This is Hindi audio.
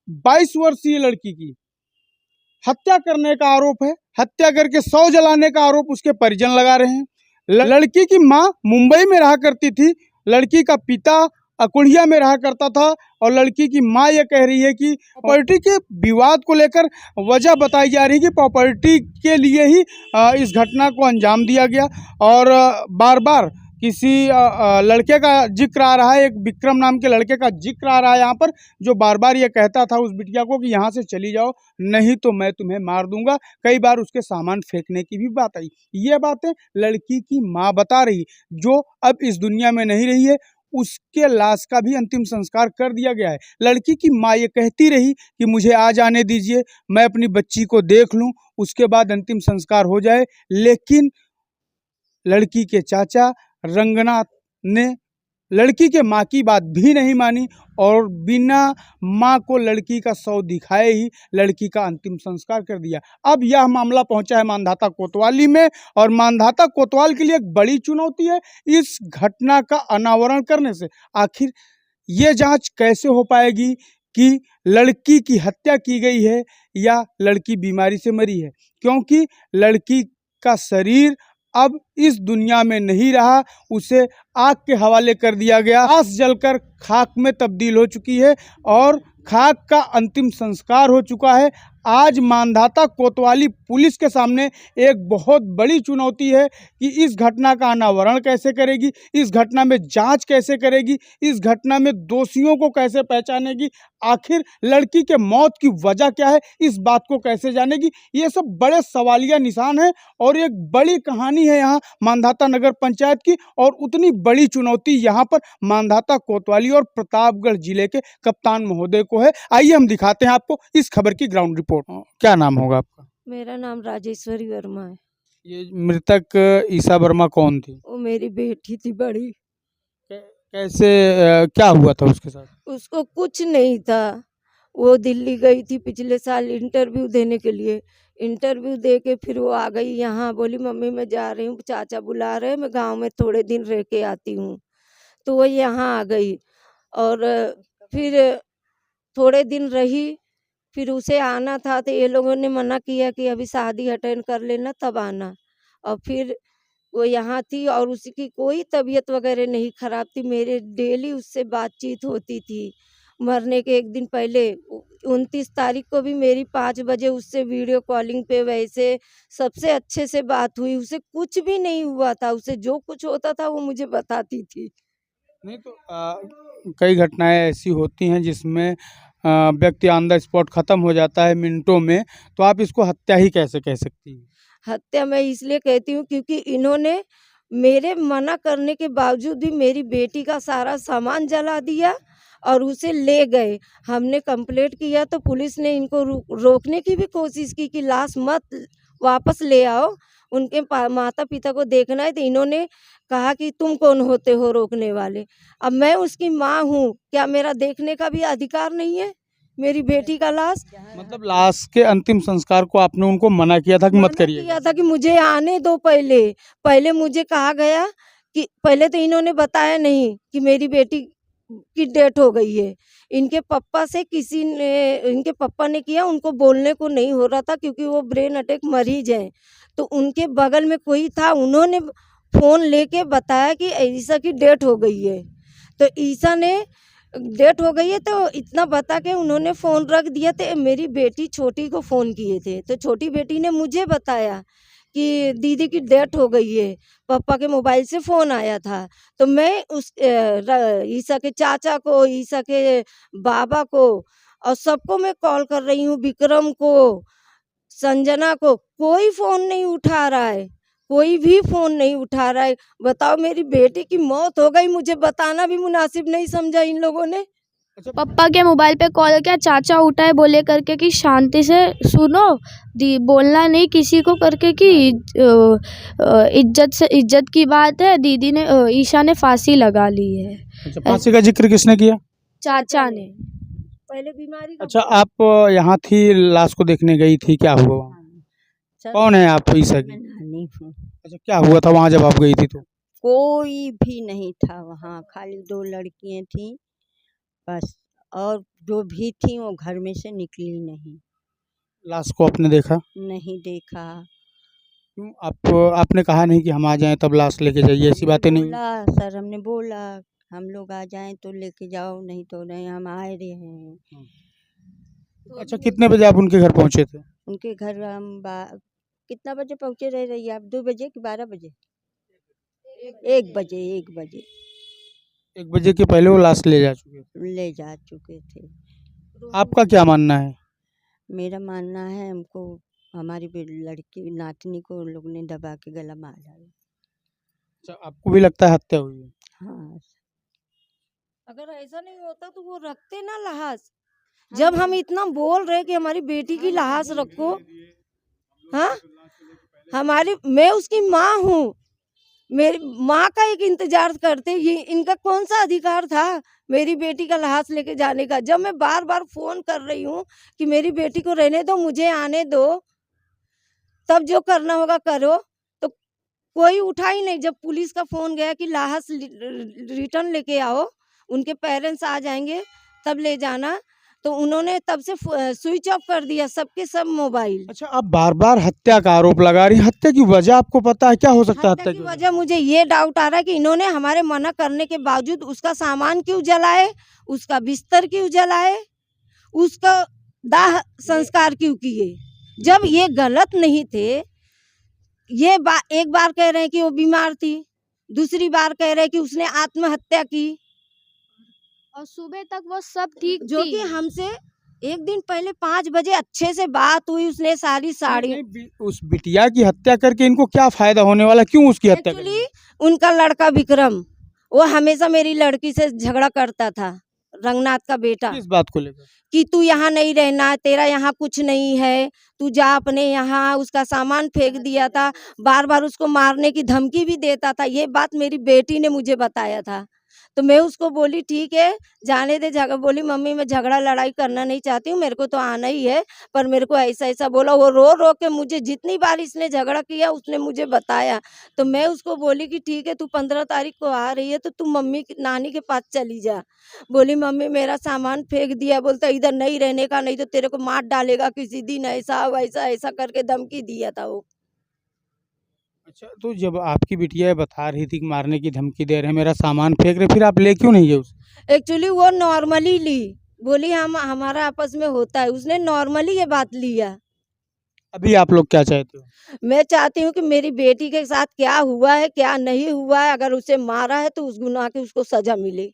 22 वर्षीय लड़की की हत्या करने का आरोप है। हत्या करके 100 जलाने का आरोप उसके परिजन लगा रहे हैं। लड़की की मां मुंबई में रहा करती थी, लड़की का पिता अकुड़िया में रहा करता था और लड़की की मां यह कह रही है कि प्रॉपर्टी के विवाद को लेकर वजह बताई जा रही है कि प्रॉपर्टी के लिए ही इस घटना को अंजाम दिया गया। और बार बार किसी लड़के का जिक्र आ रहा है, एक विक्रम नाम के लड़के का जिक्र आ रहा है यहाँ पर, जो बार बार ये कहता था उस बिटिया को कि यहाँ से चली जाओ नहीं तो मैं तुम्हें मार दूंगा। कई बार उसके सामान फेंकने की भी बात आई। ये बातें लड़की की माँ बता रही, जो अब इस दुनिया में नहीं रही है। उसके लाश का भी अंतिम संस्कार कर दिया गया है। लड़की की माँ ये कहती रही कि मुझे आ जाने दीजिए, मैं अपनी बच्ची को देख लूं, उसके बाद अंतिम संस्कार हो जाए। लेकिन लड़की के चाचा रंगनाथ ने लड़की के माँ की बात भी नहीं मानी और बिना माँ को लड़की का शव दिखाए ही लड़की का अंतिम संस्कार कर दिया। अब यह मामला पहुंचा है मानधाता कोतवाली में और मानधाता कोतवाल के लिए एक बड़ी चुनौती है इस घटना का अनावरण करने से। आखिर ये जांच कैसे हो पाएगी कि लड़की की हत्या की गई है या लड़की बीमारी से मरी है, क्योंकि लड़की का शरीर अब इस दुनिया में नहीं रहा, उसे आग के हवाले कर दिया गया। लाश जलकर खाक में तब्दील हो चुकी है और खाक का अंतिम संस्कार हो चुका है। आज मानधाता कोतवाली पुलिस के सामने एक बहुत बड़ी चुनौती है कि इस घटना का अनावरण कैसे करेगी, इस घटना में जांच कैसे करेगी, इस घटना में दोषियों को कैसे पहचानेगी, आखिर लड़की के मौत की वजह क्या है, इस बात को कैसे जानेगी। ये सब बड़े सवालिया निशान हैं और एक बड़ी कहानी है यहाँ मानधाता नगर पंचायत की और उतनी बड़ी चुनौती यहाँ पर मानधाता कोतवाली और प्रतापगढ़ जिले के कप्तान महोदय को है। आइए हम दिखाते हैं आपको इस खबर की ग्राउंड रिपोर्ट। क्या नाम होगा आपका? मेरा नाम राजेश्वरी वर्मा है। ये मृतक ईसा वर्मा कौन थी? वो मेरी बेटी थी बड़ी। कैसे क्या हुआ था उसके साथ? उसको कुछ नहीं था। वो दिल्ली गई थी पिछले साल इंटरव्यू देने के लिए। इंटरव्यू दे के फिर वो आ गई यहाँ, बोली मम्मी मैं जा रही हूँ, चाचा बुला रहे हैं, मैं गांव में थोड़े दिन रह के आती हूँ। तो वो यहाँ आ गई और फिर थोड़े दिन रही। फिर उसे आना था तो ये लोगों ने मना किया कि अभी शादी अटेंड कर लेना तब आना। और फिर वो यहाँ थी और उसकी कोई तबीयत वगैरह नहीं खराब थी। मेरे डेली उससे बातचीत होती थी। मरने के एक दिन पहले 29 तारीख को भी मेरी 5 बजे उससे वीडियो कॉलिंग पे वैसे सबसे अच्छे से बात हुई। उसे कुछ भी नहीं हुआ था, उसे जो कुछ होता था वो मुझे बताती थी। नहीं तो कई घटनाएं ऐसी होती हैं जिसमें व्यक्ति ऑन द स्पॉट खत्म हो जाता है मिनटों में, तो आप इसको हत्या ही कैसे कह सकती हैं? हत्या मैं इसलिए कहती हूँ क्योंकि इन्होंने मेरे मना करने के बावजूद भी मेरी बेटी का सारा सामान जला दिया और उसे ले गए। हमने कंप्लेंट किया तो पुलिस ने इनको रोकने की भी कोशिश की कि लाश मत वापस ले आओ, उनके माता पिता को देखना है। तो इन्होंने कहा कि तुम कौन होते हो रोकने वाले। अब मैं उसकी माँ हूँ, क्या मेरा देखने का भी अधिकार नहीं है मेरी बेटी का लाश? मतलब लाश के अंतिम संस्कार को आपने उनको मना किया था कि मत करिए? किया था कि मुझे आने दो। पहले मुझे कहा गया कि पहले तो इन्होंने बताया नहीं कि मेरी बेटी की डेथ हो गई है। इनके पापा से किसी ने, इनके पापा ने किया, उनको बोलने को नहीं हो रहा था क्योंकि वो ब्रेन अटैक मरीज है। तो उनके बगल में कोई था, उन्होंने फोन लेके बताया कि ईसा की डेथ हो गई है। तो ईसा ने डेथ हो गई है तो इतना बता के उन्होंने फ़ोन रख दिया। तो मेरी बेटी छोटी को फ़ोन किए थे तो छोटी बेटी ने मुझे बताया कि दीदी की डेथ हो गई है, पापा के मोबाइल से फ़ोन आया था। तो मैं उस ईसा के चाचा को, ईसा के बाबा को और सबको मैं कॉल कर रही हूँ, विक्रम को, संजना को, कोई फ़ोन नहीं उठा रहा है, कोई भी फ़ोन नहीं उठा रहा है। बताओ मेरी बेटी की मौत हो गई, मुझे बताना भी मुनासिब नहीं समझा इन लोगों ने। पापा के मोबाइल पे कॉल किया, चाचा उठा है बोले करके कि शांति से सुनो, बोलना नहीं किसी को करके कि इज्जत की बात है। दीदी ने ईशा ने फांसी लगा ली है। अच्छा, फांसी का जिक्र किसने किया? चाचा ने। पहले बीमारी का। अच्छा, आप यहाँ थी, लाश को देखने गई थी, क्या हुआ वहाँ? कौन है आप ईसा की? मैं नानी हूँ। अच्छा, क्या हुआ था वहाँ जब आप गई थी तो? कोई भी नहीं था वहाँ, खाली 2 लड़कियाँ थीं बस। और जो भी थी वो घर में से निकली नहीं। लाश को आपने देखा? नहीं देखा। क्यों आपने कहा नहीं कि हम आ जाएं तब लाश लेके जाइए, ऐसी बातें नहीं हुई? बोला सर, हमने बोला हम लोग आ जाएं तो लेके जाओ, नहीं तो नहीं, हम आ रहे हैं। अच्छा, कितने बजे आप उनके घर पहुंचे थे? उनके घर हम कितना बजे पहुँचे रही आप? 2 बजे कि 12 बजे? 1 बजे, 1 बजे 1 बजे के पहले वो लाश ले जा चुके थे। ले जा चुके थे। आपका क्या मानना है? मेरा मानना है हमको हमारी लड़की नातनी को उन लोग ने दबा के गला मार डाला। अच्छा, आपको भी लगता है हत्या हुई है? हाँ। अगर ऐसा नहीं होता तो वो रखते ना लाश। जब हम इतना बोल रहे कि हमारी बेटी की लाश रखो, हाँ, मैं उसकी माँ हूँ, मेरी माँ का एक इंतजार करते, ये इनका कौन सा अधिकार था मेरी बेटी का लाश लेके जाने का? जब मैं बार बार फोन कर रही हूँ कि मेरी बेटी को रहने दो, मुझे आने दो, तब जो करना होगा करो, तो कोई उठा ही नहीं। जब पुलिस का फोन गया कि लाश रिटर्न लेके आओ, उनके पेरेंट्स आ जाएंगे तब ले जाना, तो उन्होंने तब से स्विच ऑफ कर दिया सबके सब मोबाइल। अच्छा, आप बार बार हत्या का आरोप लगा रही हैं, हत्या की वजह आपको पता है? क्या हो सकता है हत्या हत्या की की वजह मुझे ये डाउट आ रहा है कि इन्होंने हमारे मना करने के बावजूद उसका सामान क्यों जलाए, उसका बिस्तर क्यों जलाए, उसका दाह संस्कार क्यों किए, जब ये गलत नहीं थे। ये एक बार कह रहे हैं कि वो बीमार थी, दूसरी बार कह रहे हैं कि उसने आत्महत्या की, और सुबह तक वो सब ठीक जो थी। कि हमसे एक दिन पहले 5 बजे अच्छे से बात हुई, उसने सारी साड़ी। उस बिटिया की हत्या करके इनको क्या फायदा होने वाला? क्यों उसकी हत्या करी? एक्चुअली उनका लड़का विक्रम, वो हमेशा मेरी लड़की से झगड़ा करता था, रंगनाथ का बेटा, किस बात को लेकर? कि तू यहाँ नहीं रहना, तेरा यहाँ कुछ नहीं है, तू जा अपने यहाँ। उसका सामान फेंक दिया था, बार बार उसको मारने की धमकी भी देता था। ये बात मेरी बेटी ने मुझे बताया था। तो मैं उसको बोली ठीक है जाने दे झगड़ा। बोली मम्मी मैं झगड़ा लड़ाई करना नहीं चाहती हूँ, मेरे को तो आना ही है, पर मेरे को ऐसा ऐसा बोला। वो रो रो के मुझे, जितनी बार इसने झगड़ा किया उसने मुझे बताया। तो मैं उसको बोली कि ठीक है तू 15 तारीख को आ रही है तो तू मम्मी नानी के पास चली जा। बोली मम्मी मेरा सामान फेंक दिया, बोलता इधर नहीं रहने का, नहीं तो तेरे को मार डालेगा किसी दिन, ऐसा वैसा ऐसा करके धमकी दिया था वो। अच्छा, तो जब आपकी बिटिया बता रही थी कि मारने की धमकी दे रहे हैं, मेरा सामान फेंक रहे, फिर आप ले क्यों नहीं गए उसे? एक्चुअली वो नॉर्मली ली, बोली हम हमारा आपस में होता है, उसने नॉर्मली ये बात लिया। अभी आप लोग क्या चाहते हो? मैं चाहती हूँ कि मेरी बेटी के साथ क्या हुआ है क्या नहीं हुआ है, अगर उसे मारा है तो उस गुनाह की उसको सजा मिले।